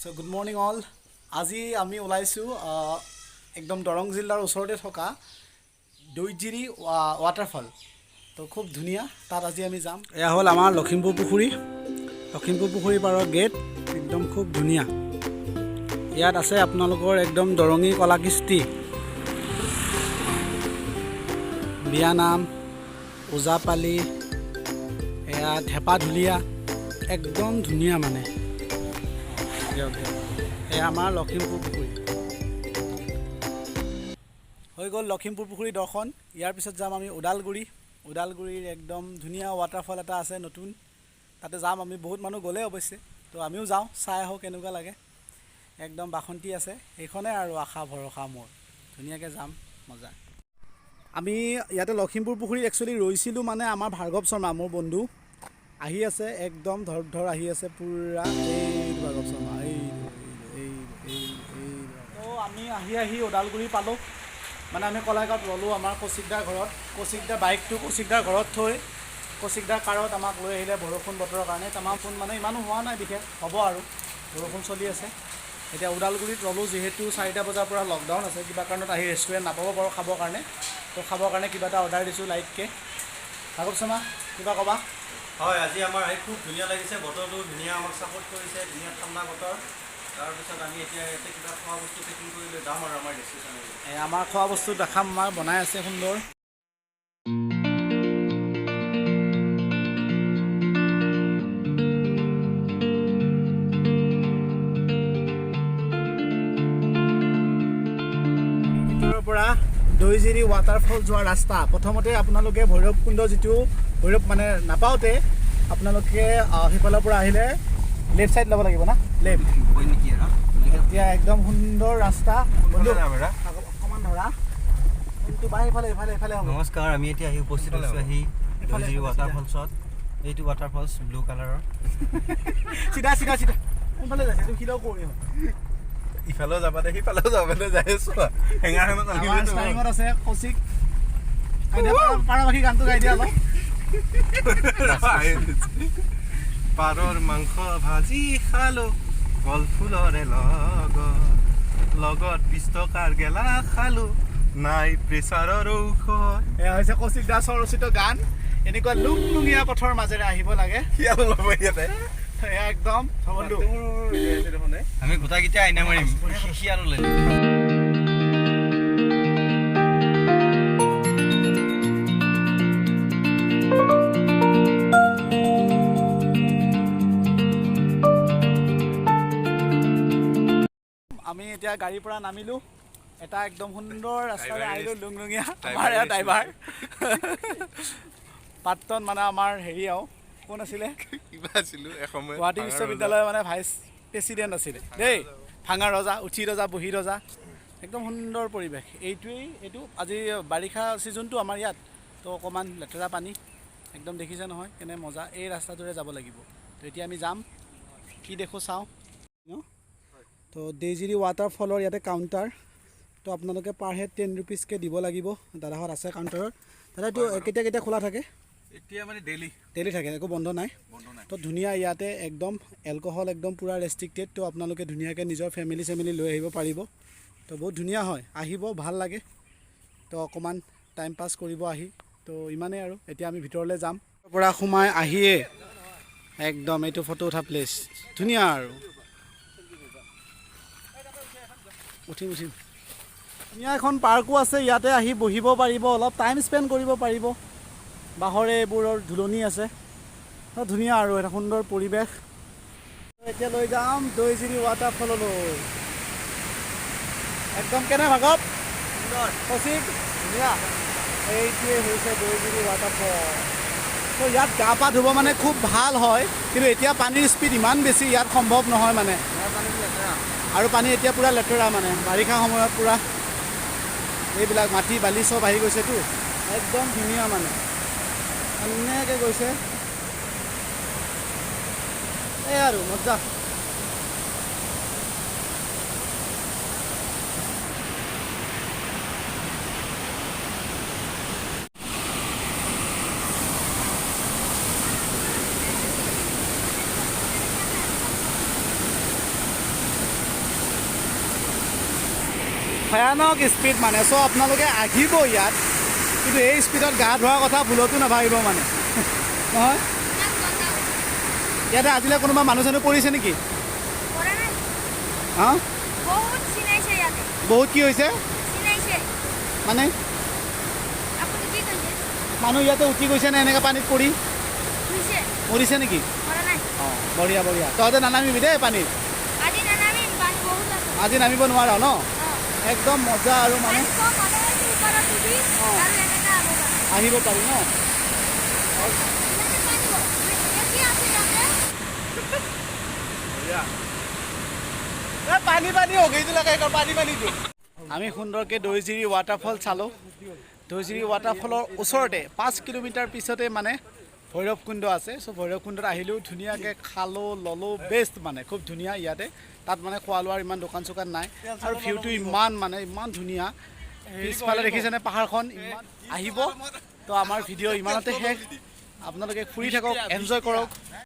So good morning all. আজি আমি ওলাইছো একদম দৰং জিলাৰ ওচৰতে থকা দৈজিৰি ৱাটাৰফল তো খুব ধুনীয়া তাত আজি আমি যাম এয়া হ'ল আমাৰ লখিমপুৰ পুখুৰী পাৰৰ গেট একদম খুব ধুনীয়া ইয়াত আছে আপোনালোকৰ একদম দৰঙী কলাকৃষ্টি বিয়ানাম ওজাপালি এয়া ঢেপা ঢুলীয়া একদম ধুনীয়া মানে এয়া আমাৰ লখিমপুৰ পুখুৰী হৈ গ'ল লখিমপুৰ পুখুৰী দৰ্শন ইয়াৰ পিছত যাম আমি ওদালগুৰিৰ একদম ধুনীয়া ৱাটাৰফল এটা আছে নতুন তাতে যাম আমি বহুত মানুহ গ'লে অৱশ্যে তো আমিও যাওঁ চাই আহোঁ কেনেকুৱা লাগে একদম বাসন্তী আছে এইখনে আৰু আশা ভৰসা মোৰ ধুনীয়াকৈ যাম মজা আমি ইয়াতে লখিমপুৰ পুখুৰীত একচুৱেলি ৰৈছিলোঁ মানে আমাৰ ভাৰ্গৱ শৰ্মা মোৰ বন্ধু আহি আছে একদম ধৰ আহি আছে পুৰা এই ভাৰ্গৱ শৰ্মা এই আমি আহি ওদালগুৰি পালোঁ মানে আমি কলাইগাঁৱত ৰ'লোঁ আমাৰ কৌশিকদাৰ ঘৰত কৌশিকদাৰ বাইকটো কৌশিকদাৰ ঘৰত থৈ কৌশিকদাৰ কাৰত আমাক লৈ আহিলে বৰষুণ বতৰৰ কাৰণে তামাম ফোন মানে ইমানো হোৱা নাই বিশেষ হ'ব আৰু বৰষুণ চলি আছে এতিয়া ওদালগুৰিত ৰ'লোঁ যিহেতু 4টা বজাৰ পৰা লকডাউন আছে কিবা কাৰণত আহি ৰেষ্টুৰেণ্ট নাপাব পাৰোঁ খাবৰ কাৰণে তো খাবৰ কাৰণে কিবা এটা অৰ্ডাৰ দিছোঁ লাইটকৈ ভাৰ্গৱ শৰ্মা কিবা ক'বা হয় আজি আমাৰ আহি খুব ধুনীয়া লাগিছে বতৰটো ধুনীয়া আমাক ছাপোৰ্ট কৰিছে ধুনীয়া ঠাণ্ডা বতৰ তাৰপিছত আমি এতিয়া ইয়াতে কিবা খোৱা বস্তু পেকিং কৰি লৈ যাম আৰু আমাৰ ডেষ্টিনেশ্যনলৈ আমাৰ খোৱা বস্তু দেখাম আমাৰ বনাই আছে সুন্দৰ ভিতৰৰ পৰা দৈজিৰি ৱাটাৰফল যোৱা ৰাস্তা প্ৰথমতে আপোনালোকে ভৈৰৱকুণ্ড যিটো ভৈৰৱ মানে নাপাওঁতে আপোনালোকে সিফালৰ পৰা আহিলে লেফ্ট ছাইড ল'ব লাগিব না লেফ্ট এতিয়া একদম সুন্দৰ ৰাস্তা অকণমান ধৰা কিন্তু এইফালে নমস্কাৰ আমি এতিয়া আহি উপস্থিত হৈছোঁ দৈজিৰি ৱাটাৰফলছত এইটো ৱাটাৰফলছ ব্লু কালাৰৰ চিধা কোনফালে যাইছে এইটো শিলৰ কৰি ইফালেও যাবা দে সিফালেও যাবা দে যাই আছোঁ হেঙাৰত আছে কৌশিক পাৰবাসী গানটো গাই দিয়া অলপ পাৰৰ মাংস ভাজি খালোঁ কল ফুলৰে লগত 20 টকাৰ গেলা খালোঁ নাই প্ৰেছাৰৰ ঔষধ এয়া হৈছে কৌশিক দাস ৰচিত গান এনেকুৱা লুংলুঙীয়া পথৰ মাজেৰে আহিব লাগে ইয়াতে এয়া একদম আমি গোটাকেইটা আইনা মাৰিম শিয়াললৈ আমি এতিয়া গাড়ীৰ পৰা নামিলোঁ এটা একদম সুন্দৰ ৰাস্তাৰে আহিলোঁ লুংলুঙীয়া আমাৰ এয়া ড্ৰাইভাৰ প্ৰাক্তন মানে আমাৰ হেৰি আৰু কোন আছিলে গুৱাহাটী বিশ্ববিদ্যালয়ৰ মানে ভাইচ প্ৰেচিডেণ্ট আছিলে দেই ভাঙা ৰজা উঠি ৰজা বহি ৰজা একদম সুন্দৰ পৰিৱেশ এইটো আজি বাৰিষা ছিজনটো আমাৰ ইয়াত তো অকণমান লেতেৰা পানী একদম দেখিছে নহয় কেনে মজা এই ৰাস্তাটোৰে যাব লাগিব তো এতিয়া আমি যাম কি দেখোঁ চাওঁ তো দৈজিৰি ৱাটাৰফলৰ ইয়াতে কাউণ্টাৰ তো আপোনালোকে পাৰ হেড 10 ৰুপিজকৈ দিব লাগিব দাদাহঁত আছে কাউণ্টাৰত দাদা এইটো কেতিয়া খোলা থাকে এতিয়া মানে ডেইলি থাকে একো বন্ধ নাই তো ধুনীয়া ইয়াতে একদম এলকহল একদম পূৰা ৰেষ্ট্ৰিক্টেড তো আপোনালোকে ধুনীয়াকৈ নিজৰ ফেমিলি লৈ আহিব পাৰিব তো বহুত ধুনীয়া হয় আহিব ভাল লাগে তো অকণমান টাইম পাছ কৰিব আহি তো ইমানেই আৰু এতিয়া আমি ভিতৰলৈ যাম পৰা সোমাই আহিয়ে একদম এইটো ফটো উঠা প্লেচ ধুনীয়া আৰু উঠিম ধুনীয়া এখন পাৰ্কো আছে ইয়াতে আহি বহিব পাৰিব অলপ টাইম স্পেণ্ড কৰিব পাৰিব বাঁহৰে এইবোৰৰ ধুলনি আছে ধুনীয়া আৰু এটা সুন্দৰ পৰিৱেশ এতিয়া লৈ যাম দৈজিৰি ৱাটাৰফললৈ একদম কেনে ভাগৱ কৌশিক ধুনীয়া এইটোৱে হৈছে দৈজিৰি ৱাটাৰফল তো ইয়াত গা পা ধুব মানে খুব ভাল হয় কিন্তু এতিয়া পানীৰ স্পীড ইমান বেছি ইয়াত সম্ভৱ নহয় মানে আৰু পানী এতিয়া পূৰা লেতেৰা মানে বাৰিষা সময়ত পূৰা এইবিলাক মাটি বালি চব আহি গৈছেতো একদম ধুনীয়া মানে ধুনীয়াকৈ গৈছে এই আৰু মজা ভয়ানক স্পীড মানে চ' আপোনালোকে আহিব ইয়াত কিন্তু এই স্পীডত গা ধোৱাৰ কথা ভুলতো নাভাবিব মানে নহয় ইয়াতে আজিলৈ কোনোবা মানুহ চানুহ পৰিছে নেকি হা বহুত কি হৈছে মানে মানুহ ইয়াতে উঠি গৈছে নে এনেকৈ পানীত পৰি মৰিছে নেকি অঁ বঢ়িয়া বঢ়িয়া তহঁতে নানামিবি দেই পানীত আজি নামিব নোৱাৰ ন একদম মজা আৰু মানে আহিব পাৰি ন পানী পানী পানীটো আমি সুন্দৰকৈ দৈজিৰি ৱাটাৰফল চালোঁ দৈজিৰি ৱাটাৰফলৰ ওচৰতে 5 কিলোমিটাৰ পিছতে মানে ভৈৰৱকুণ্ড আছে চ' ভৈৰৱকুণ্ডত আহিলোঁ ধুনীয়াকৈ খালোঁ ল'লোঁ বেষ্ট মানে খুব ধুনীয়া ইয়াতে তাত মানে খোৱা লোৱাৰ ইমান দোকান চোকান নাই আৰু ভিউটো ইমান ধুনীয়া পিছফালে দেখিছেনে পাহাৰখন ইমান আহিব তো আমাৰ ভিডিঅ' ইমানতে শেষ আপোনালোকে ফুৰি থাকক এনজয় কৰক